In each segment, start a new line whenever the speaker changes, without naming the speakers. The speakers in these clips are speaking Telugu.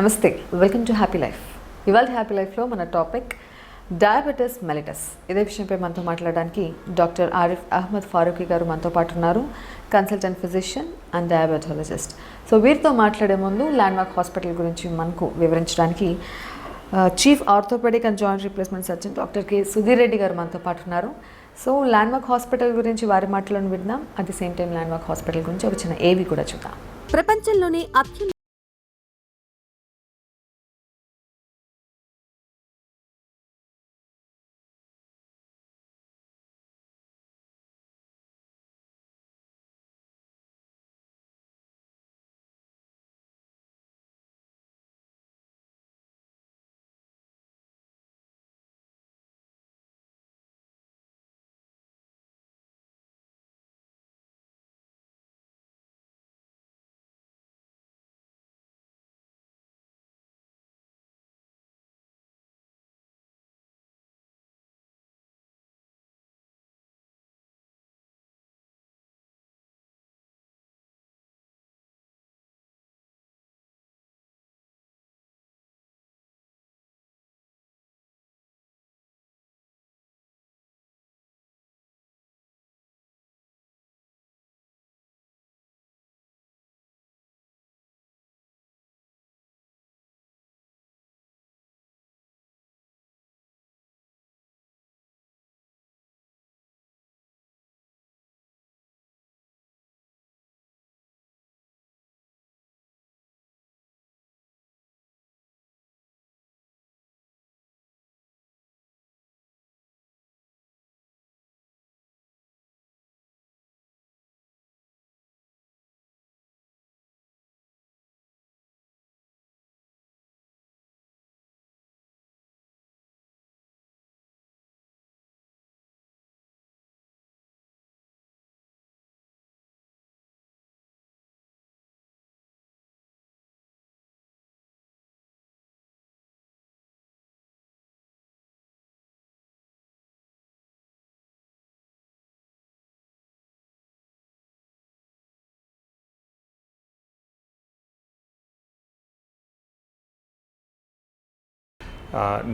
నమస్తే, వెల్కమ్ టు హ్యాపీ లైఫ్. ఇవాళ హ్యాపీ లైఫ్లో మన టాపిక్ డయాబెటిస్ మెలిటస్. ఇదే విషయంపై మనతో మాట్లాడడానికి డాక్టర్ ఆరిఫ్ అహ్మద్ ఫారూఖీ గారు మనతో పాటు ఉన్నారు, consultant physician and diabetologist. So వీరితో మాట్లాడే ముందు ల్యాండ్మార్క్ హాస్పిటల్ గురించి మనకు వివరించడానికి chief orthopaedic and joint replacement surgeon doctor K Sudheer Reddy గారు మనతో పాటు ఉన్నారు. సో ల్యాండ్మార్క్ హాస్పిటల్ గురించి వారి మాటలను విందాం. At the same time landmark hospital గురించి ఒక చిన్న ఏవి కూడా చూద్దాం.
ప్రపంచంలోనే అత్యున్నత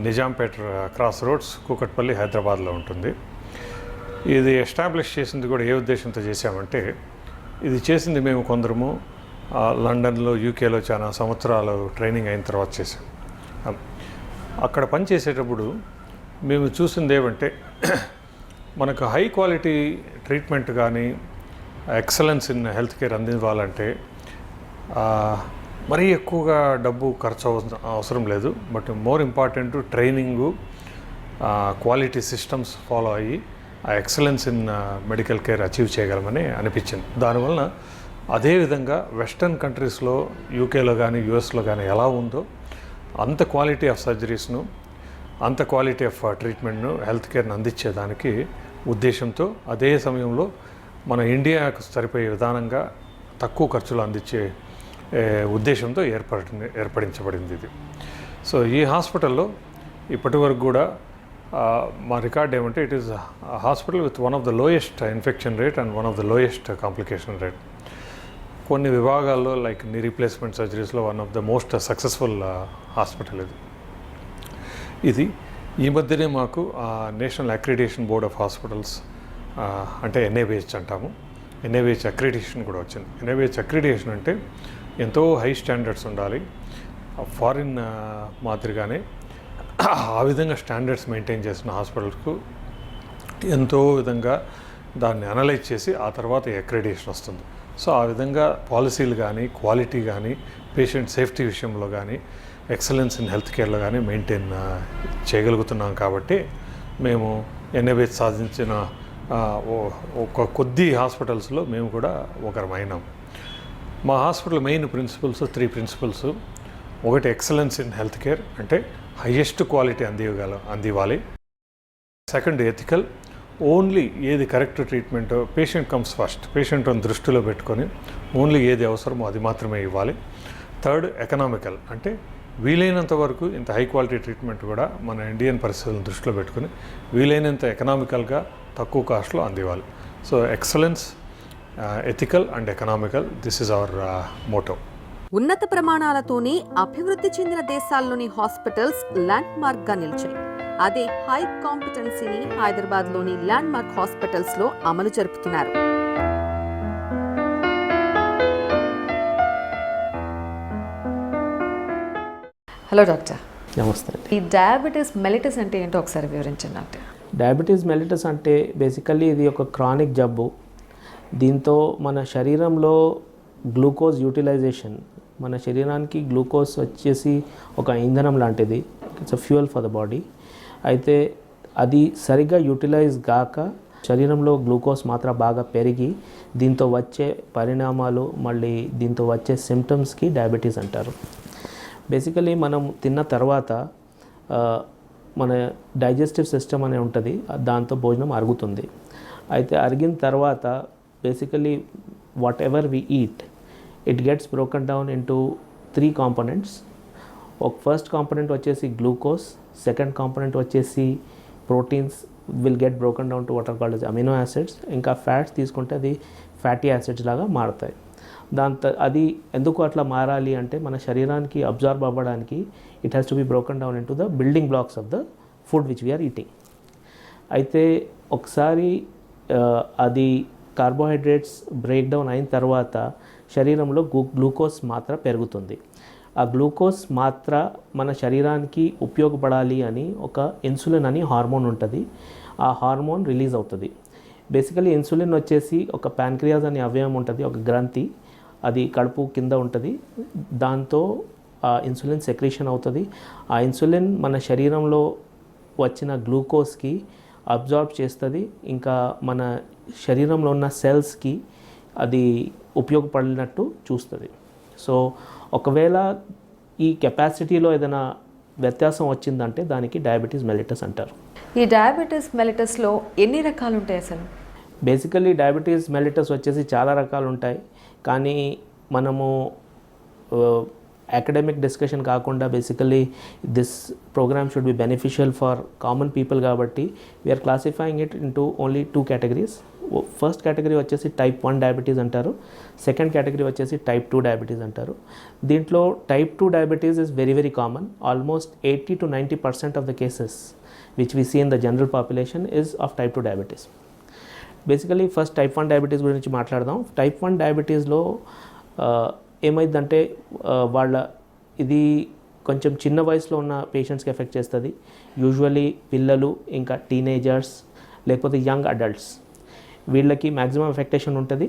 నిజాంపేట క్రాస్ రోడ్స్ కూకట్పల్లి హైదరాబాద్లో ఉంటుంది. ఇది ఎస్టాబ్లిష్ చేసింది కూడా ఏ ఉద్దేశంతో చేశామంటే, ఇది చేసింది మేము కొందరము లండన్లో యూకేలో చాలా సంవత్సరాలు ట్రైనింగ్ అయిన తర్వాత చేసాం. అక్కడ పనిచేసేటప్పుడు మేము చూసింది ఏమంటే, మనకు హై క్వాలిటీ ట్రీట్మెంట్ కానీ ఎక్సలెన్స్ ఇన్ హెల్త్ కేర్ అందివ్వాలంటే మరీ ఎక్కువగా డబ్బు ఖర్చు అవసరం లేదు. But more important training, quality systems follow అయ్యి ఆ excellence in medical care achieve చేయగలమని అనిపించింది. దానివలన అదేవిధంగా వెస్టర్న్ కంట్రీస్లో యూకేలో కానీ యూఎస్లో కానీ ఎలా ఉందో అంత క్వాలిటీ ఆఫ్ సర్జరీస్ను, అంత క్వాలిటీ ఆఫ్ ట్రీట్మెంట్ను, హెల్త్ కేర్ను అందించేదానికి ఉద్దేశంతో, అదే సమయంలో మన ఇండియాకు సరిపోయే విధానంగా తక్కువ ఖర్చులు అందించే ఉద్దేశంతో ఏర్పడించబడింది ఇది. సో ఈ హాస్పిటల్లో ఇప్పటి వరకు కూడా మా రికార్డ్ ఏమంటే, it is hospital with one of the lowest infection rate and one of the lowest complication rate. కొన్ని విభాగాల్లో లైక్ నీ రీప్లేస్మెంట్ సర్జరీస్లో one of the most successful hospital ఇది. ఈ మధ్యనే మాకు national accreditation board of hospitals అంటే NABH అంటాము, NABH అక్రిడిటేషన్ కూడా వచ్చింది. NABH అక్రిడిటేషన్ అంటే ఎంతో హై స్టాండర్డ్స్ ఉండాలి, ఫారిన్ మాదిరిగానే ఆ విధంగా స్టాండర్డ్స్ మెయింటైన్ చేసిన హాస్పిటల్స్కు ఎంతో విధంగా దాన్ని అనలైజ్ చేసి ఆ తర్వాత అక్రిడిటేషన్ వస్తుంది. సో ఆ విధంగా పాలసీలు కానీ, క్వాలిటీ కానీ, పేషెంట్ సేఫ్టీ విషయంలో కానీ, ఎక్సలెన్స్ ఇన్ హెల్త్ కేర్లో కానీ మెయింటైన్ చేయగలుగుతున్నాం. కాబట్టి మేము NABH సాధించిన ఒక కొద్ది హాస్పిటల్స్లో మేము కూడా ఒకరమైనాం. మా హాస్పిటల్ మెయిన్ ప్రిన్సిపల్స్ 3 ప్రిన్సిపల్స్. ఒకటి ఎక్సలెన్స్ ఇన్ హెల్త్ కేర్, అంటే హయ్యెస్ట్ క్వాలిటీ అందివ్వాలి. సెకండ్ ఎథికల్, ఓన్లీ ఏది correct treatment, patient comes first, పేషెంట్ని దృష్టిలో పెట్టుకొని ఓన్లీ ఏది అవసరమో అది మాత్రమే ఇవ్వాలి. థర్డ్ ఎకనామికల్, అంటే వీలైనంత వరకు ఇంత హై క్వాలిటీ ట్రీట్మెంట్ కూడా మన ఇండియన్ పరిస్థితులను దృష్టిలో పెట్టుకుని వీలైనంత ఎకనామికల్గా తక్కువ కాస్ట్లో అందివ్వాలి. So excellence, ethical and economical, this is our motto.
ఉన్నత ప్రమాణాలతోనే అభివృద్ధి చెందిన దేశాల్లోని హాస్పిటల్స్ ల్యాండ్ మార్క్ గా నిలిచాయి. అదే హై కాంపిటెన్సీని హైదరాబాద్లోని ల్యాండ్ మార్క్ హాస్పిటల్స్ లో అమలు జరుపుతున్నారు.
Hello doctor.
నమస్తే.
ఈ డయాబెటీస్ మెలిటస్ అంటే ఏంటో ఒకసారి వివరించండి డాక్టర్.
డయాబెటీస్ మెలిటస్ అంటే బేసికల్లీ ఇది ఒక క్రానిక్ జబ్బు. దీంతో మన శరీరంలో గ్లూకోజ్ యూటిలైజేషన్, మన శరీరానికి గ్లూకోజ్ వచ్చేసి ఒక ఇంధనం లాంటిది, it's a fuel for the body. అయితే అది సరిగ్గా యూటిలైజ్ గాక శరీరంలో గ్లూకోజ్ మాత్రం బాగా పెరిగి దీంతో వచ్చే పరిణామాలు, మళ్ళీ దీంతో వచ్చే సిమ్టమ్స్కి డయాబెటీస్ అంటారు. బేసికలీ మనం తిన్న తర్వాత మన డైజెస్టివ్ సిస్టమ్ అనే ఉంటుంది, దాంతో భోజనం అరుగుతుంది. అయితే అరిగిన తర్వాత basically whatever we eat, it gets broken down into 3 components. ఒక ఫస్ట్ కాంపోనెంట్ వచ్చేసి గ్లూకోజ్, సెకండ్ కాంపోనెంట్ వచ్చేసి proteins will get broken down to what are called as amino acids. ఇంకా ఫ్యాట్స్ తీసుకుంటే అది ఫ్యాటీ యాసిడ్స్ లాగా మారుతాయి. దాంతో అది ఎందుకు అట్లా మారాలి అంటే మన శరీరానికి అబ్జార్బ్ అవ్వడానికి it has to be broken down into the building blocks of the food which we are eating. అయితే ఒకసారి అది కార్బోహైడ్రేట్స్ బ్రేక్ డౌన్ అయిన తర్వాత శరీరంలో గ్లూకోజ్ మాత్ర పెరుగుతుంది. ఆ గ్లూకోజ్ మాత్ర మన శరీరానికి ఉపయోగపడాలి అని ఒక ఇన్సులిన్ అని హార్మోన్ ఉంటుంది, ఆ హార్మోన్ రిలీజ్ అవుతుంది. బేసికలీ ఇన్సులిన్ వచ్చేసి ఒక ప్యాన్క్రియాస్ అనే అవయవం ఉంటుంది, ఒక గ్రంథి, అది కడుపు కింద ఉంటుంది. దాంతో ఆ ఇన్సులిన్ సెక్రీషన్ అవుతుంది. ఆ ఇన్సులిన్ మన శరీరంలో వచ్చిన గ్లూకోజ్కి అబ్జార్బ్ చేస్తుంది, ఇంకా మన శరీరంలో ఉన్న సెల్స్కి అది ఉపయోగపడినట్టు చూస్తుంది. సో ఒకవేళ ఈ కెపాసిటీలో ఏదైనా వ్యత్యాసం వచ్చిందంటే దానికి డయాబెటీస్ మెలిటస్ అంటారు.
ఈ డయాబెటీస్ మెలిటస్లో ఎన్ని రకాలు ఉంటాయి అసలు?
బేసికలీ డయాబెటీస్ మెలిటస్ వచ్చేసి చాలా రకాలు ఉంటాయి, కానీ మనము అకాడమిక్ డిస్కషన్ కాకుండా basically this program should be beneficial for common people కాబట్టి we are classifying it into only 2 categories. First category వచ్చేసి టైప్ 1 డయాబెటీస్ అంటారు, సెకండ్ కేటగిరీ వచ్చేసి టైప్ 2 డయాబెటీస్ అంటారు. దీంట్లో type 2 diabetes is very very common. Almost 80 to 90% of the cases which we see in the general population is of type 2 diabetes. Basically first type 1 diabetes గురించి మాట్లాడదాం. టైప్ 1 డయాబెటీస్లో ఏమైందంటే ఇది కొంచెం చిన్న వయసులో ఉన్న పేషెంట్స్కి ఎఫెక్ట్ చేస్తుంది. యూజువలీ పిల్లలు, ఇంకా టీనేజర్స్, లేకపోతే యంగ్ అడల్ట్స్, వీళ్ళకి మ్యాక్సిమం ఎఫెక్టేషన్ ఉంటుంది.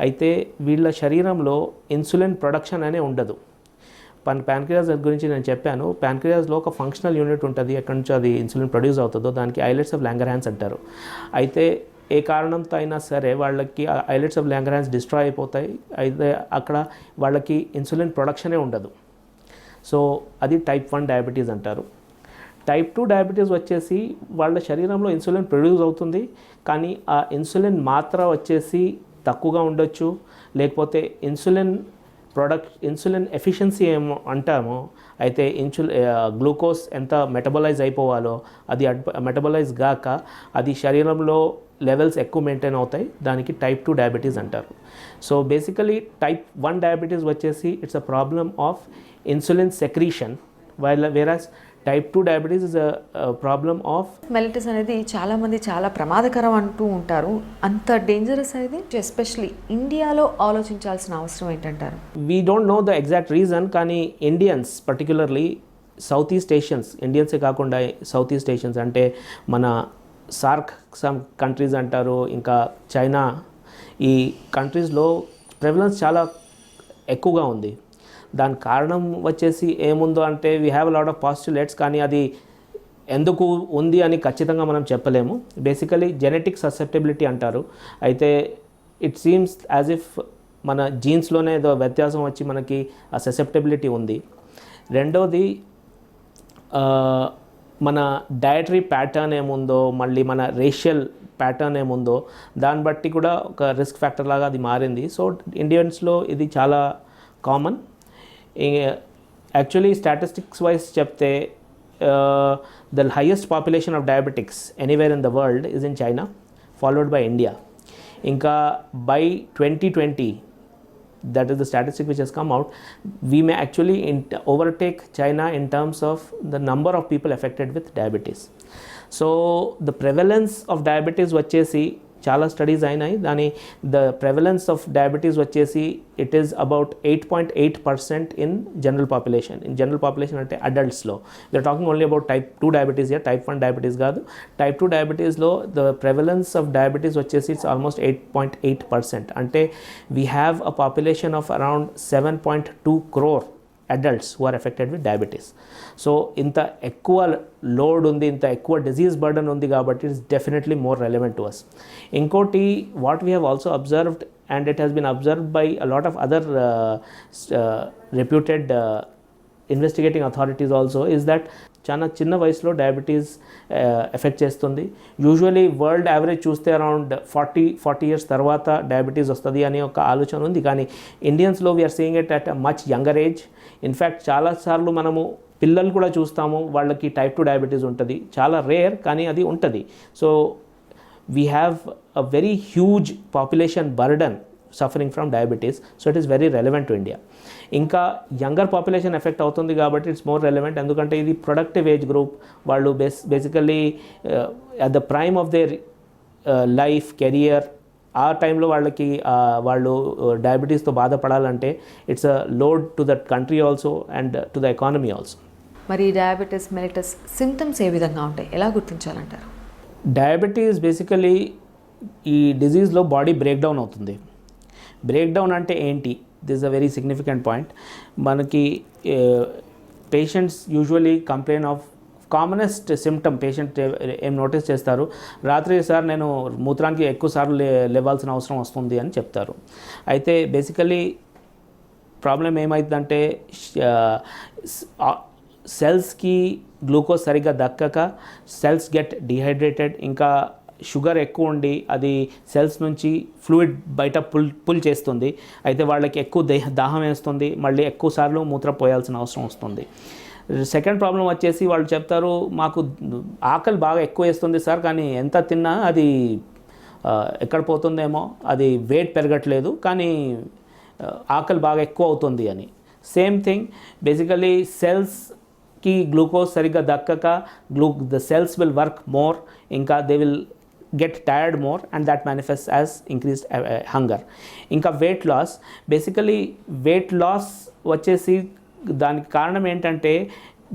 అయితే వీళ్ళ శరీరంలో ఇన్సులిన్ ప్రొడక్షన్ అనే ఉండదు. ప్యాన్క్రియాస్ గురించి నేను చెప్పాను. ప్యాన్క్రియాస్లో ఒక ఫంక్షనల్ యూనిట్ ఉంటుంది, ఎక్కడి నుంచి అది ఇన్సులిన్ ప్రొడ్యూస్ అవుతుందో దానికి ఐలెట్స్ ఆఫ్ లాంగర్హాన్స్ అంటారు. అయితే ఏ కారణంతో అయినా సరే వాళ్ళకి ఐలెట్స్ ఆఫ్ లాంగర్హాన్స్ డిస్ట్రాయ్ అయిపోతాయి. అయితే అక్కడ వాళ్ళకి ఇన్సులిన్ ప్రొడక్షనే ఉండదు. సో అది టైప్ 1 డయాబెటీస్ అంటారు. టైప్ 2 డయాబెటీస్ వచ్చేసి వాళ్ళ శరీరంలో ఇన్సులిన్ ప్రొడ్యూస్ అవుతుంది, కానీ ఆ ఇన్సులిన్ మాత్ర వచ్చేసి తక్కువగా ఉండొచ్చు, లేకపోతే ఇన్సులిన్ ఎఫిషియన్సీ ఏమో అంటామో, అయితే గ్లూకోజ్ ఎంత మెటబలైజ్ అయిపోవాలో అది మెటబలైజ్ గాక అది శరీరంలో లెవెల్స్ ఎక్కువ మెయింటైన్ అవుతాయి, దానికి టైప్ 2 డయాబెటీస్ అంటారు. సో బేసికలీ టైప్ 1 డయాబెటీస్ వచ్చేసి it's a problem of insulin secretion, వేరాస్ type 2 diabetes is a problem of
mellitus అనేది చాలామంది చాలా ప్రమాదకరం అంటూ ఉంటారు. అంత డేంజరస్ అనేది ఎస్పెషలీ ఇండియాలో ఆలోచించాల్సిన అవసరం ఏంటంటారు?
We don't know the exact reason, కానీ Indians particularly south east Asians, ఇండియన్సే కాకుండా సౌత్ ఈస్ట్ ఏషియన్స్ అంటే మన సార్క్ సమ్ కంట్రీస్ అంటారు, ఇంకా చైనా, ఈ కంట్రీస్లో ప్రెవలెన్స్ చాలా ఎక్కువగా ఉంది. దాని కారణం వచ్చేసి ఏముందో అంటే we have lot of postulates, కానీ అది ఎందుకు ఉంది అని ఖచ్చితంగా మనం చెప్పలేము. బేసికలీ జెనెటిక్ ససెప్టబిలిటీ అంటారు. అయితే ఇట్ సీమ్స్ యాజ్ ఇఫ్ మన జీన్స్లోనే ఏదో వ్యత్యాసం వచ్చి మనకి ఆ ససెప్టబిలిటీ ఉంది. రెండోది మన డయటరీ ప్యాటర్న్ ఏముందో, మళ్ళీ మన రేషియల్ ప్యాటర్న్ ఏముందో దాన్ని బట్టి కూడా ఒక రిస్క్ ఫ్యాక్టర్ లాగా అది మారింది. సో ఇండియన్స్లో ఇది చాలా కామన్. యాక్చువల్లీ స్టాటిస్టిక్స్ వైజ్ చెప్తే the highest population of diabetics anywhere in the world is in China, followed by India. ఇంకా by 2020 that is the statistic which has come out, we may actually overtake China in terms of the number of people affected with diabetes. So the prevalence of diabetes వచ్చేసి చాలా స్టడీస్ అయినాయి. దాని ద ప్రెవలెన్స్ ఆఫ్ డయాబెటీస్ వచ్చేసి it is about 8.8% in general population. In general population అంటే అడల్ట్స్లో. We are talking only about type 2 diabetes, type 1 diabetes కాదు. టైప్ 2 డయాబెటీస్లో ద ప్రెవలెన్స్ ఆఫ్ డయాబెటీస్ వచ్చేసి ఇట్స్ ఆల్మోస్ట్ 8.8%. అంటే we have a population of around 7.2 crore adults who are affected with diabetes. So ఇంత ఎక్కువ లోడ్ ఉంది, ఇంత ఎక్కువ డిజీజ్ బర్డన్ ఉంది కాబట్టి it's definitely more relevant to us. ఇంకోటి what we have also observed and it has been observed by a lot of other reputed investigating authorities also is that చాలా చిన్న వయసులో డయాబెటీస్ ఎఫెక్ట్ చేస్తుంది. యూజువలీ వరల్డ్ యావరేజ్ చూస్తే అరౌండ్ 40 years తర్వాత డయాబెటీస్ వస్తుంది అనే ఒక ఆలోచన ఉంది. కానీ ఇండియన్స్లో we are seeing it at much younger age. In fact చాలాసార్లు మనము పిల్లలు కూడా చూస్తాము వాళ్ళకి టైప్ 2 డయాబెటీస్ ఉంటుంది. చాలా రేర్ కానీ అది ఉంటుంది. So we have a very huge population burden suffering from diabetes. So it is very relevant to India. ఇంకా యంగర్ పాపులేషన్ ఎఫెక్ట్ అవుతుంది కాబట్టి ఇట్స్ మోర్ రెలవెంట్. ఎందుకంటే ఇది ప్రొడక్టివ్ ఏజ్ గ్రూప్. వాళ్ళు basically at the prime of their life career, ఆ టైంలో వాళ్ళు డయాబెటీస్తో బాధపడాలంటే it's a load to that country also and to the economy also.
మరి డయాబెటీస్ మెలిటస్ సిమ్టమ్స్ ఏ విధంగా ఉంటాయి, ఎలా గుర్తించాలంటారు?
డయాబెటీస్ బేసికలీ ఈ డిజీజ్లో బాడీ బ్రేక్ డౌన్ అవుతుంది. బ్రేక్ డౌన్ అంటే ఏంటి? This is a very significant point. మనకి patients usually complain of commonest symptom. Patient ఏం నోటీస్ చేస్తారు, రాత్రి సార్ నేను మూత్రానికి ఎక్కువ సార్లు లేవాల్సిన అవసరం వస్తుంది అని చెప్తారు. అయితే బేసికలీ ప్రాబ్లం ఏమవుతుందంటే సెల్స్కి గ్లూకోజ్ సరిగ్గా దక్కక సెల్స్ గెట్ డిహైడ్రేటెడ్. ఇంకా షుగర్ ఎక్కువ ఉండి అది సెల్స్ నుంచి ఫ్లూయిడ్ బయట పుల్ చేస్తుంది. అయితే వాళ్ళకి ఎక్కువ దాహం వేస్తుంది, మళ్ళీ ఎక్కువ సార్లు మూత్రం పోయాల్సిన అవసరం వస్తుంది. సెకండ్ ప్రాబ్లం వచ్చేసి వాళ్ళు చెప్తారు, మాకు ఆకలి బాగా ఎక్కువ వేస్తుంది సార్, కానీ ఎంత తిన్నా అది ఎక్కడ పోతుందేమో, అది వెయిట్ పెరగట్లేదు కానీ ఆకలి బాగా ఎక్కువ అవుతుంది అని. సేమ్ థింగ్ బేసికలీ సెల్స్కి గ్లూకోజ్ సరిగ్గా దక్కక the cells will work more, ఇంకా they will get tired more and that manifests as increased hunger. ఇంకా weight loss. Basically weight loss వచ్చేసి దానికి కారణం ఏంటంటే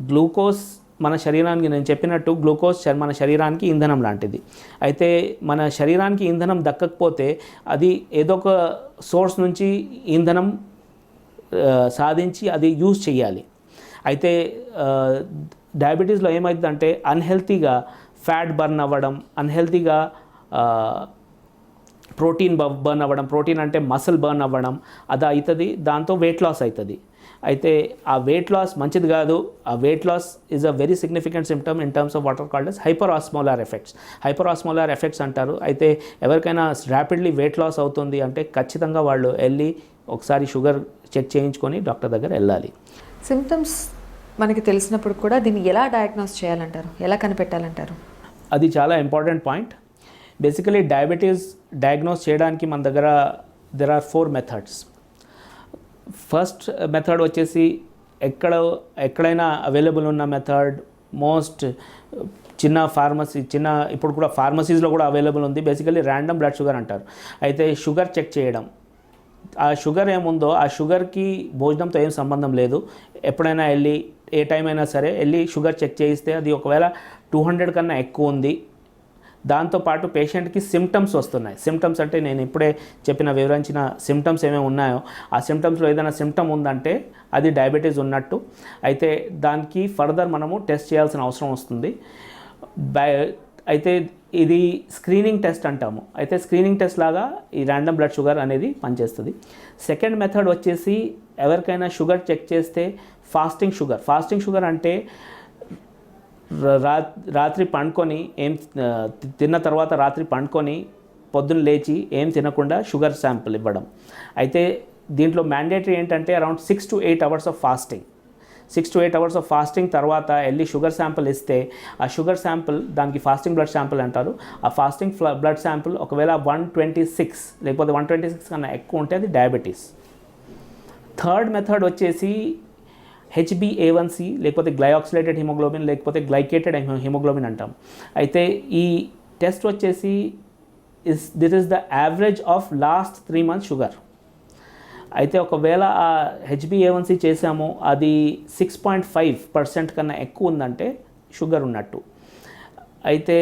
గ్లూకోజ్ మన శరీరానికి, నేను చెప్పినట్టు గ్లూకోజ్ మన శరీరానికి ఇంధనం లాంటిది. అయితే మన శరీరానికి ఇంధనం దక్కకపోతే అది ఏదో ఒక సోర్స్ నుంచి ఇంధనం సాధించి అది యూజ్ చేయాలి. అయితే డయాబెటీస్లో ఏమవుతుందంటే అన్హెల్తీగా ఫ్యాట్ బర్న్ అవ్వడం, అన్హెల్తీగా ప్రోటీన్ బర్న్ అవ్వడం, ప్రోటీన్ అంటే మసిల్ బర్న్ అవ్వడం, అది అవుతుంది. దాంతో వెయిట్ లాస్ అవుతుంది. అయితే ఆ వెయిట్ లాస్ మంచిది కాదు. ఆ weight loss is a very significant symptom in terms of what are called as hyperosmolar effects. Hyperosmolar effects అంటారు. అయితే ఎవరికైనా ర్యాపిడ్లీ వెయిట్ లాస్ అవుతుంది అంటే ఖచ్చితంగా వాళ్ళు వెళ్ళి ఒకసారి షుగర్ చెక్ చేయించుకొని డాక్టర్ దగ్గర వెళ్ళాలి.
సిమ్టమ్స్ మనకి తెలిసినప్పుడు కూడా దీన్ని ఎలా డయాగ్నోస్ చేయాలంటారు, ఎలా కనిపెట్టాలంటారు?
అది చాలా important point. Basically diabetes diagnose చేయడానికి మన దగ్గర there are 4 methods. First method వచ్చేసి ఎక్కడైనా అవైలబుల్ ఉన్న మెథడ్, మోస్ట్ ఇప్పుడు కూడా ఫార్మసీస్లో కూడా అవైలబుల్ ఉంది. బేసికలీ ర్యాండమ్ బ్లడ్ షుగర్ అంటారు. అయితే షుగర్ చెక్ చేయడం. ఆ షుగర్ ఏముందో ఆ షుగర్కి భోజనంతో ఏం సంబంధం లేదు. ఎప్పుడైనా వెళ్ళి ఏ టైం అయినా సరే వెళ్ళి షుగర్ చెక్ చేయిస్తే అది ఒకవేళ 200 కన్నా ఎక్కువ ఉంది, దాంతోపాటు పేషెంట్కి సిమ్టమ్స్ వస్తున్నాయి. సిమ్టమ్స్ అంటే నేను ఇప్పుడే వివరించిన సిమ్టమ్స్ ఏమేమి ఉన్నాయో ఆ సిమ్టమ్స్లో ఏదైనా సిమ్టమ్ ఉందంటే అది డయాబెటీస్ ఉన్నట్టు. అయితే దానికి ఫర్దర్ మనము టెస్ట్ చేయాల్సిన అవసరం వస్తుంది. అయితే ఇది స్క్రీనింగ్ టెస్ట్ అంటాము. అయితే స్క్రీనింగ్ టెస్ట్ లాగా ఈ ర్యాండమ్ బ్లడ్ షుగర్ అనేది పనిచేస్తుంది. సెకండ్ మెథడ్ వచ్చేసి ఎవరికైనా షుగర్ చెక్ చేస్తే ఫాస్టింగ్ షుగర్ అంటే రాత్రి పండుకొని తిన్న తర్వాత రాత్రి పండుకొని పొద్దున్న లేచి ఏం తినకుండా షుగర్ శాంపుల్ ఇవ్వడం. అయితే దీంట్లో మ్యాండేటరీ ఏంటంటే around 6 to 8 hours of fasting. 6 to 8 hours of fasting తర్వాత వెళ్ళి షుగర్ శాంపుల్ ఇస్తే ఆ షుగర్ శాంపుల్, దానికి ఫాస్టింగ్ బ్లడ్ శాంపుల్ అంటారు. ఆ ఫాస్టింగ్ బ్లడ్ శాంపుల్ ఒకవేళ 126 లేకపోతే 126 కన్నా ఎక్కువ ఉంటే అది డయాబెటీస్. థర్డ్ మెథడ్ వచ్చేసి HbA1c లేకపోతే గ్లైఆక్సిలేటెడ్ హిమోగ్లోబిన్ లేకపోతే గ్లైకేటెడ్ హిమోగ్లోబిన్ అంటాం. అయితే ఈ టెస్ట్ వచ్చేసి this is the average of last 3 months sugar. అయితే ఒకవేళ ఆ HbA1c చేసాము, అది 6.5% కన్నా ఎక్కువ ఉందంటే షుగర్ ఉన్నట్టు. అయితే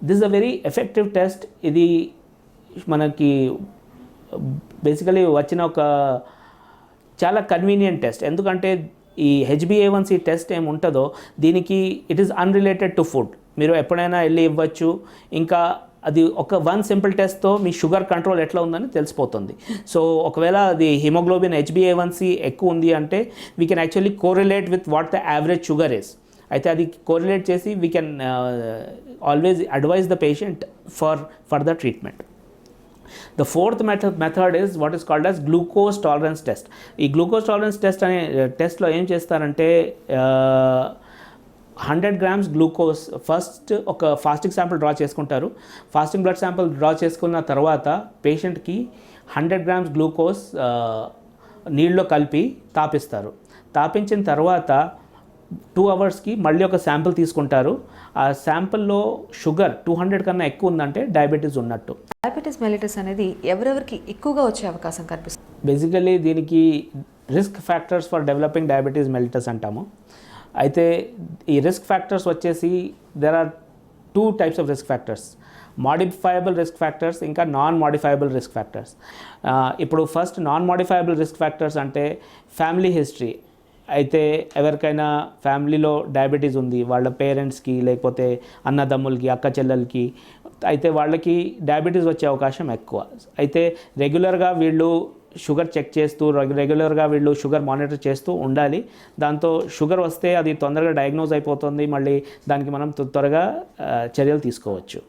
this a very effective test. ఇది మనకి బేసికలీ వచ్చిన ఒక చాలా కన్వీనియంట్ టెస్ట్. ఎందుకంటే ఈ HbA1c టెస్ట్ ఏముంటుందో దీనికి it is unrelated to food. మీరు ఎప్పుడైనా వెళ్ళి ఇవ్వచ్చు. ఇంకా అది ఒక సింపుల్ టెస్ట్తో మీ షుగర్ కంట్రోల్ ఎట్లా ఉందని తెలిసిపోతుంది. సో ఒకవేళ అది హిమోగ్లోబిన్ HbA1c ఎక్కువ ఉంది అంటే we can actually correlate with what the average sugar is. అయితే అది కోరిలేట్ చేసి we can always advise the patient for the treatment. The fourth method is what is called as glucose tolerance test. ఈ గ్లూకోజ్ టాలరెన్స్ టెస్ట్ అనే టెస్ట్లో ఏం చేస్తారంటే 100 grams గ్లూకోజ్ ఫస్ట్ ఒక ఫాస్టింగ్ శాంపుల్ డ్రా చేసుకుంటారు. ఫాస్టింగ్ బ్లడ్ శాంపుల్ డ్రా చేసుకున్న తర్వాత పేషెంట్కి 100 grams గ్లూకోజ్ నీళ్ళలో కలిపి తాపిస్తారు. తాపించిన తర్వాత 2 hours మళ్ళీ ఒక శాంపుల్ తీసుకుంటారు. ఆ శాంపుల్లో షుగర్ 200 కన్నా ఎక్కువ ఉందంటే డయాబెటీస్ ఉన్నట్టు.
డయాబెటీస్ మెలిటస్ అనేది ఎవరెవరికి ఎక్కువగా వచ్చే అవకాశం కనిపిస్తుంది?
బేసికలీ దీనికి risk factors for developing diabetes mellitus అంటాము. అయితే ఈ రిస్క్ ఫ్యాక్టర్స్ వచ్చేసి there are 2 types of risk factors. Modifiable risk factors ఇంకా నాన్ మాడిఫైయబుల్ రిస్క్ ఫ్యాక్టర్స్. ఇప్పుడు first non modifiable risk factors అంటే ఫ్యామిలీ హిస్టరీ. అయితే ఎవరికైనా ఫ్యామిలీలో డయాబెటీస్ ఉంది, వాళ్ళ పేరెంట్స్కి లేకపోతే అన్నదమ్ములకి అక్క చెల్లెలకి, అయితే వాళ్ళకి డయాబెటీస్ వచ్చే అవకాశం ఎక్కువ. అయితే రెగ్యులర్గా వీళ్ళు షుగర్ చెక్ చేస్తూ రెగ్యులర్గా వీళ్ళు షుగర్ మానిటర్ చేస్తూ ఉండాలి. దాంతో షుగర్ వస్తే అది తొందరగా డయాగ్నోజ్ అయిపోతుంది. మళ్ళీ దానికి మనం త్వరగా చర్యలు తీసుకోవచ్చు.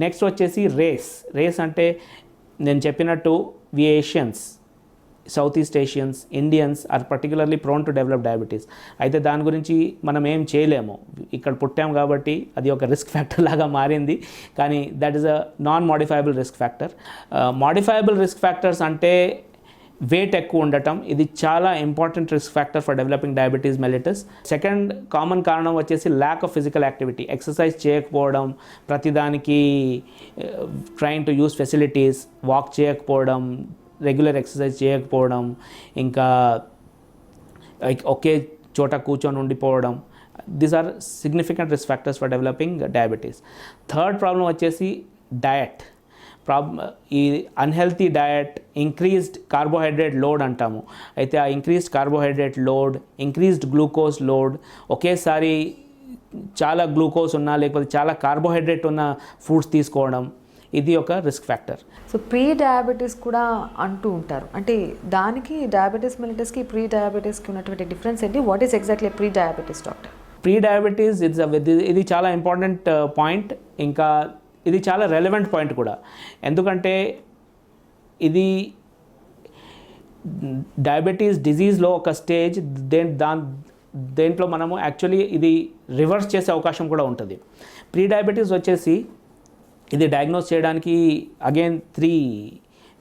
నెక్స్ట్ వచ్చేసి రేస్ అంటే నేను చెప్పినట్టు we Asians, south east Asians, Indians are particularly prone to develop diabetes. అయితే దాని గురించి మనం ఏం చేయలేము, ఇక్కడ పుట్టాం కాబట్టి అది ఒక రిస్క్ ఫ్యాక్టర్ లాగా మారింది. కానీ that is a non modifiable risk factor. Modifiable risk factors అంటే వెయిట్ ఎక్కువ ఉండటం, ఇది చాలా important risk factor for developing diabetes mellitus. Second common కారణం వచ్చేసి lack of physical activity, exercise చేయకపోవడం, ప్రతిదానికి train to use facilities, walk చేయకపోవడం, రెగ్యులర్ ఎక్సర్సైజ్ చేయకపోవడం, ఇంకా ఒకే చోట కూర్చొని ఉండిపోవడం. These are significant risk factors for developing diabetes. Third problem వచ్చేసి డయట్ ఈ unhealthy diet, increased carbohydrate load అంటాము. అయితే ఆ increased carbohydrate load, increased glucose load, ఒకేసారి చాలా గ్లూకోజ్ ఉన్న లేకపోతే చాలా కార్బోహైడ్రేట్ ఉన్న ఫుడ్స్ తీసుకోవడం, ఇది ఒక risk factor.
So pre diabetes కూడా అంటూ ఉంటారు. అంటే దానికి డయాబెటీస్ మెలిటస్కి ప్రీ డయాబెటీస్కి ఉన్నటువంటి డిఫరెన్స్ ఏంటి? What is exactly pre diabetes doctor?
Pre diabetes ఇది చాలా ఇంపార్టెంట్ పాయింట్. ఇంకా ఇది చాలా రెలవెంట్ పాయింట్ కూడా. ఎందుకంటే ఇది డయాబెటీస్ డిజీజ్లో ఒక స్టేజ్. దేంట్లో మనము యాక్చువల్లీ ఇది రివర్స్ చేసే అవకాశం కూడా ఉంటుంది. ప్రీ డయాబెటీస్ వచ్చేసి ఇది డయాగ్నోస్ చేయడానికి again 3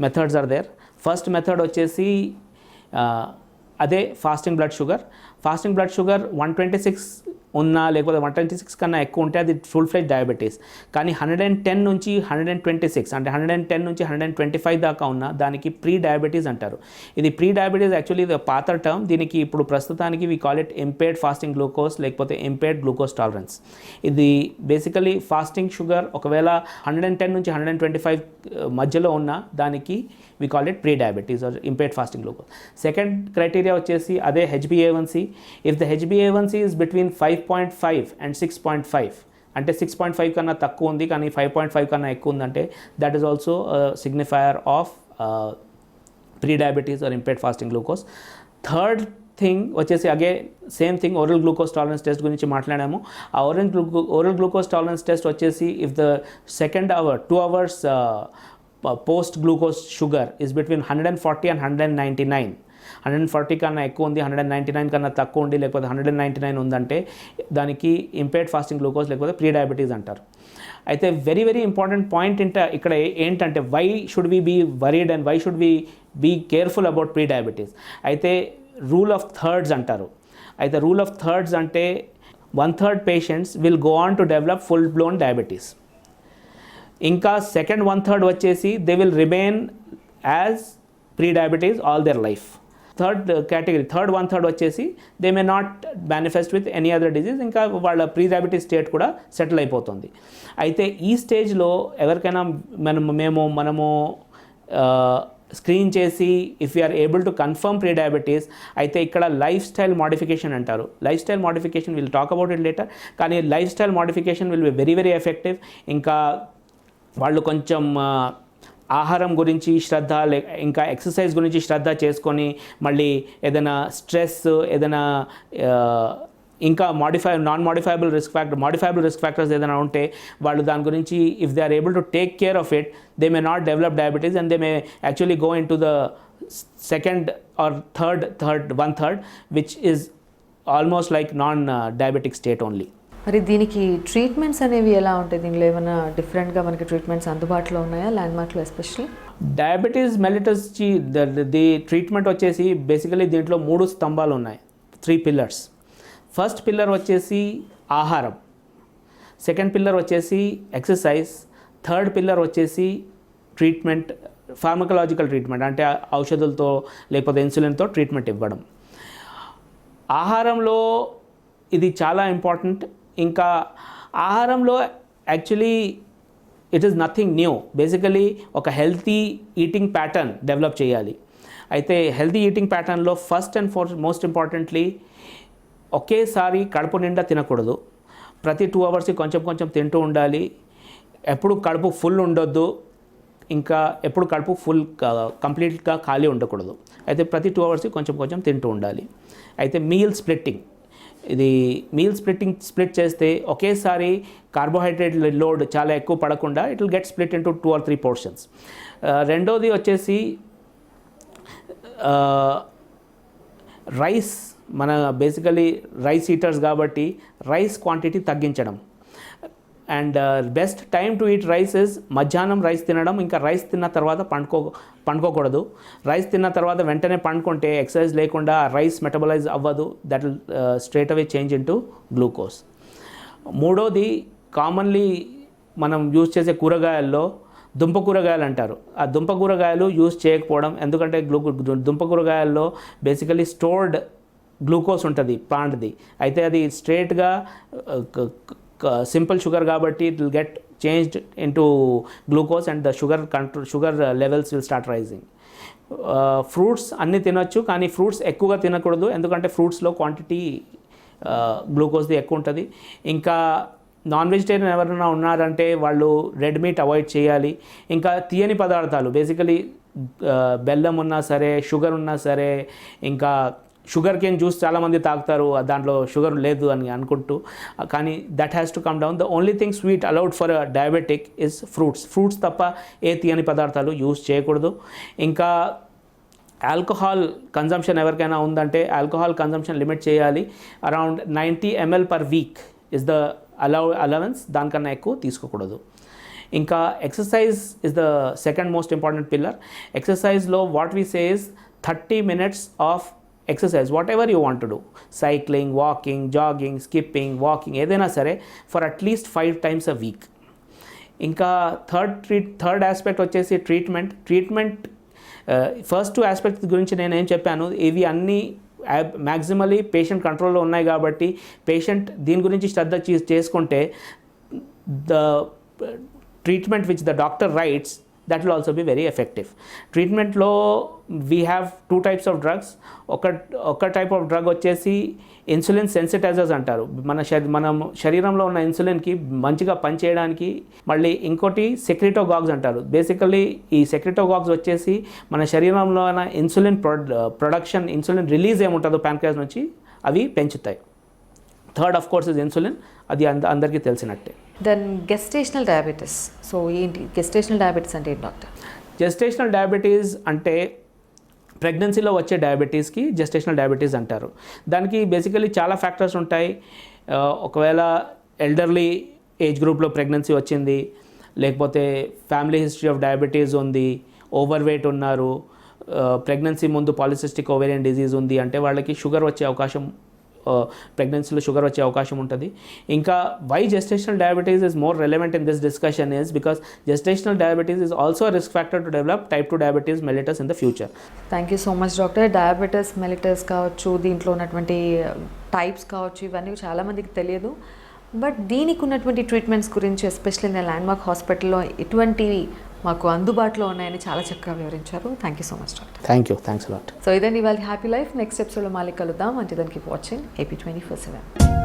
methods are there. First method వచ్చేసి అదే fasting blood sugar. Fasting blood sugar 126 ఉన్నా లేకపోతే 126 కన్నా ఎక్కువ ఉంటే అది ఫుల్ ఫ్లెజ్ డయాబెటీస్. కానీ 110 నుంచి 126 అంటే 110 నుంచి 125 దాకా ఉన్న దానికి ప్రీ డయాబెటీస్ అంటారు. ఇది ప్రీ డయాబెటీస్ యాక్చువల్లీ ఇది పాత టర్మ్. దీనికి ఇప్పుడు ప్రస్తుతానికి we call it impaired fasting glucose లేకపోతే ఇంపేర్డ్ గ్లూకోజ్ టాలరెన్స్. ఇది బేసికలీ ఫాస్టింగ్ షుగర్ ఒకవేళ 110 నుంచి 125 మధ్యలో ఉన్న దానికి we call it pre diabetes or impaired fasting glucose. Second criteria వచ్చేసి అదే HbA1c. If the HbA1c is between 5.5 and 6.5 అంటే 6.5 కన్నా తక్కువ ఉంది కానీ 5.5 కన్నా ఎక్కువ ఉందంటే that is also signifier of pre diabetes or impaired fasting glucose. Third thing వచ్చేసి again same thing oral glucose tolerance test గురించి మాట్లాడాము. ఆ ఓరల్ గ్లూకోజ్ టాలరెన్స్ టెస్ట్ వచ్చేసి if the second hour 2 hours post glucose sugar is between 140 and 199. 140 కన్నా ఎక్కువ ఉంది, 199 కన్నా తక్కువ ఉండి లేకపోతే 199 ఉందంటే దానికి ఇంపేర్డ్ ఫాస్టింగ్ గ్లూకోజ్ లేకపోతే ప్రీ డయాబెటీస్ అంటారు. అయితే వెరీ వెరీ ఇంపార్టెంట్ పాయింట్ ఇక్కడ ఏంటంటే why should we be worried and why should we be careful about pre diabetes. అయితే రూల్ ఆఫ్ థర్డ్స్ అంటారు. అయితే రూల్ ఆఫ్ థర్డ్స్ అంటే 1/3 patients will go on to develop full blown diabetes. ఇంకా సెకండ్ 1/3 వచ్చేసి they will remain as pre diabetes all their life. Third category, third 1/3 వచ్చేసి they may not manifest with any other disease, ఇంకా వాళ్ళ ప్రీ డయాబెటీస్ స్టేట్ కూడా సెటిల్ అయిపోతుంది. అయితే ఈ స్టేజ్లో ఎవరికైనా మనము స్క్రీన్ చేసి if you are able to confirm pre diabetes, అయితే ఇక్కడ లైఫ్ స్టైల్ మోడిఫికేషన్ అంటారు. Lifestyle modification will talk about it later, కానీ lifestyle modification will be very very effective. ఇంకా వాళ్ళు కొంచెం ఆహారం గురించి శ్రద్ధ, ఇంకా ఎక్సర్సైజ్ గురించి శ్రద్ధ చేసుకొని మళ్ళీ ఏదైనా స్ట్రెస్, ఏదైనా ఇంకా నాన్ మోడిఫైబుల్ రిస్క్ ఫ్యాక్టర్స్ ఏదైనా ఉంటే వాళ్ళు దాని గురించి if they are able to take care of it, they may not develop diabetes and they may actually go in to the second or third 1/3 which is almost like non diabetic state only.
మరి దీనికి ట్రీట్మెంట్స్ అనేవి ఎలా ఉంటాయి? దీనిలో ఏమైనా డిఫరెంట్గా మనకి ట్రీట్మెంట్స్ అందుబాటులో ఉన్నాయా ల్యాండ్మార్క్లో ఎస్పెషల్లీ?
డయాబెటీస్ మెలిటస్కి ది ట్రీట్మెంట్ వచ్చేసి బేసికలీ దీంట్లో 3 స్తంభాలు ఉన్నాయి, 3 పిల్లర్స్. ఫస్ట్ పిల్లర్ వచ్చేసి ఆహారం, సెకండ్ పిల్లర్ వచ్చేసి ఎక్సర్సైజ్, థర్డ్ పిల్లర్ వచ్చేసి ట్రీట్మెంట్, ఫార్మకలాజికల్ ట్రీట్మెంట్ అంటే ఔషధులతో లేకపోతే ఇన్సులిన్తో ట్రీట్మెంట్ ఇవ్వడం. ఆహారంలో ఇది చాలా ఇంపార్టెంట్. ఇంకా ఆహారంలో actually it is nothing new. Basically ఒక హెల్తీ ఈటింగ్ ప్యాటర్న్ డెవలప్ చేయాలి. అయితే హెల్తీ ఈటింగ్ ప్యాటర్న్లో ఫస్ట్ అండ్ మోస్ట్ ఇంపార్టెంట్లీ ఒకేసారి కడుపు నిండా తినకూడదు. ప్రతి 2 అవర్స్కి కొంచెం కొంచెం తింటూ ఉండాలి. ఎప్పుడు కడుపు ఫుల్ ఉండొద్దు, ఇంకా ఎప్పుడు కడుపు కంప్లీట్గా ఖాళీ ఉండకూడదు. అయితే ప్రతి 2 అవర్స్కి కొంచెం కొంచెం తింటూ ఉండాలి. అయితే మీల్ స్ప్లిట్ చేస్తే ఒకేసారి కార్బోహైడ్రేట్ లోడ్ చాలా ఎక్కువ పడకుండా it will get split into 2 or 3 portions. రెండోది వచ్చేసి రైస్, మన బేసికలీ రైస్ ఈటర్స్ కాబట్టి రైస్ క్వాంటిటీ తగ్గించడం. And best time to eat rice is మధ్యాహ్నం రైస్ తినడం. ఇంకా రైస్ తిన్న తర్వాత పండుకోకూడదు. రైస్ తిన్న తర్వాత వెంటనే పండుకుంటే ఎక్సర్సైజ్ లేకుండా రైస్ మెటబలైజ్ అవ్వదు. That will straight away change into glucose. మూడోది కామన్లీ మనం యూజ్ చేసే కూరగాయల్లో దుంప కూరగాయలు అంటారు. ఆ దుంప కూరగాయలు యూజ్ చేయకపోవడం, ఎందుకంటే దుంప కూరగాయల్లో బేసికలీ స్టోర్డ్ గ్లూకోజ్ ఉంటుంది ప్లాంట్ది. అయితే అది స్ట్రేట్గా సింపుల్ షుగర్ కాబట్టి it will get changed into glucose and the sugar levels will start rising. Fruits అన్నీ తినొచ్చు, కానీ ఫ్రూట్స్ ఎక్కువగా తినకూడదు, ఎందుకంటే ఫ్రూట్స్లో క్వాంటిటీ గ్లూకోజ్ది ఎక్కువ ఉంటుంది. ఇంకా నాన్ వెజిటేరియన్ ఎవరైనా ఉన్నారంటే వాళ్ళు రెడ్ మీట్ అవాయిడ్ చేయాలి. ఇంకా తీయని పదార్థాలు బేసికలీ బెల్లం ఉన్నా సరే, షుగర్ ఉన్నా సరే, ఇంకా షుగర్ కేన్ జ్యూస్ చాలామంది తాగుతారు దాంట్లో షుగర్ లేదు అని అనుకుంటూ, కానీ that has to come down. The only thing sweet allowed for diabetic is fruits తప్ప ఏ తీయని పదార్థాలు యూజ్ చేయకూడదు. ఇంకా ఆల్కహాల్ కన్జంప్షన్ ఎవరికైనా ఉందంటే ఆల్కహాల్ కన్జంప్షన్ లిమిట్ చేయాలి. Around 90 ml per week is the allowance, దానికన్నా ఎక్కువ తీసుకోకూడదు. ఇంకా exercise is the second most important pillar. ఎక్సర్సైజ్లో what we say is 30 minutes of exercise, whatever you want to do, cycling, walking, jogging, skipping, walking, ఏదైనా సరే for at least 5 times a week. ఇంకా థర్డ్ ఆస్పెక్ట్ వచ్చేసి ట్రీట్మెంట్. ఫస్ట్ 2 ఆస్పెక్ట్స్ గురించి నేను ఏం చెప్పాను, ఇవి అన్నీ మ్యాక్సిమలీ పేషెంట్ కంట్రోల్లో ఉన్నాయి కాబట్టి పేషెంట్ దీని గురించి శ్రద్ధ చేసుకుంటే the treatment which the doctor rights that will also be very effective. ట్రీట్మెంట్లో we have 2 types of drugs. ఒక టైప్ ఆఫ్ డ్రగ్ వచ్చేసి ఇన్సులిన్ సెన్సిటైజర్స్ అంటారు. మన శరీరంలో ఉన్న ఇన్సులిన్కి మంచిగా పనిచేయడానికి. మళ్ళీ ఇంకోటి సెక్రిటోగాగ్స్ అంటారు. బేసికలీ ఈ సెక్రిటోగాగ్స్ వచ్చేసి మన శరీరంలో ఉన్న ఇన్సులిన్ ప్రొడక్షన్, ఇన్సులిన్ రిలీజ్ ఏముంటుందో ప్యాంక్రియాస్ నుంచి అవి పెంచుతాయి. Third of course is insulin, అది అందరికీ తెలిసినట్టే.
Then gestational diabetes. సో ఏంటి గెస్టేషనల్ డయాబెటీస్ అంటే ఏంటి డాక్టర్?
జెస్టేషనల్ డయాబెటీస్ అంటే ప్రెగ్నెన్సీలో వచ్చే డయాబెటీస్కి జెస్టేషనల్ డయాబెటీస్ అంటారు. దానికి బేసికలీ చాలా ఫ్యాక్టర్స్ ఉంటాయి. ఒకవేళ ఎల్డర్లీ ఏజ్ గ్రూప్లో ప్రెగ్నెన్సీ వచ్చింది, లేకపోతే ఫ్యామిలీ హిస్టరీ ఆఫ్ డయాబెటీస్ ఉంది, ఓవర్ వెయిట్ ఉన్నారు, ప్రెగ్నెన్సీ ముందు పాలిసిస్టిక్ ఓవేరియన్ డిజీజ్ ఉంది అంటే వాళ్ళకి షుగర్ వచ్చే అవకాశం, ప్రెగ్నెన్సీలో షుగర్ వచ్చే అవకాశం ఉంటుంది. ఇంకా why gestational diabetes is more relevant in this discussion is because gestational diabetes is also a risk factor to develop type 2 diabetes mellitus in the future.
Thank you so much doctor. Diabetes mellitus కావచ్చు, దీంట్లో ఉన్నటువంటి టైప్స్ కావచ్చు, ఇవన్నీ చాలామందికి తెలియదు. బట్ దీనికి ఉన్నటువంటి ట్రీట్మెంట్స్ గురించి ఎస్పెషల్లీ నేను ల్యాండ్మార్క్ హాస్పిటల్లో ఎటువంటివి మాకు అందుబాటులో ఉన్నాయని చాలా చక్కగా వివరించారు. Thank you so much doctor.
Thanks a lot.
So ఇదండి ఇవాళ హ్యాపీ లైఫ్. నెక్స్ట్ ఎపిసోడ్లో మళ్ళీ కలుద్దాం. అంటే దానికి వాచింగ్ AP 24/7.